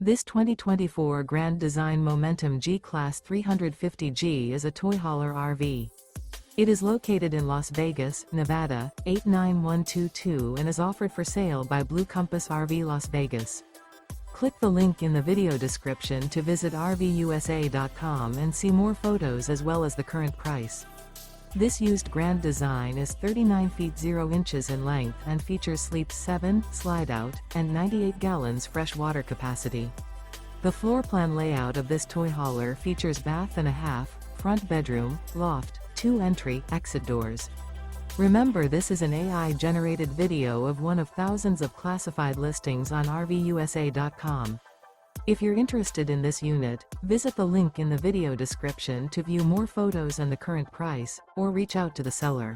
This 2024 Grand Design Momentum G-Class 350G is a toy hauler RV. It is located in Las Vegas, Nevada, 89122 and is offered for sale by Blue Compass RV Las Vegas. Click the link in the video description to visit RVUSA.com and see more photos as well as the current price. This used Grand Design is 39 feet 0 inches in length and features Sleep 7, Slideout, and 98 gallons fresh water capacity. The floor plan layout of this toy hauler features bath and a half, front bedroom, loft, 2 entry/exit doors. Remember, this is an AI-generated video of one of thousands of classified listings on RVUSA.com. If you're interested in this unit, visit the link in the video description to view more photos and the current price, or reach out to the seller.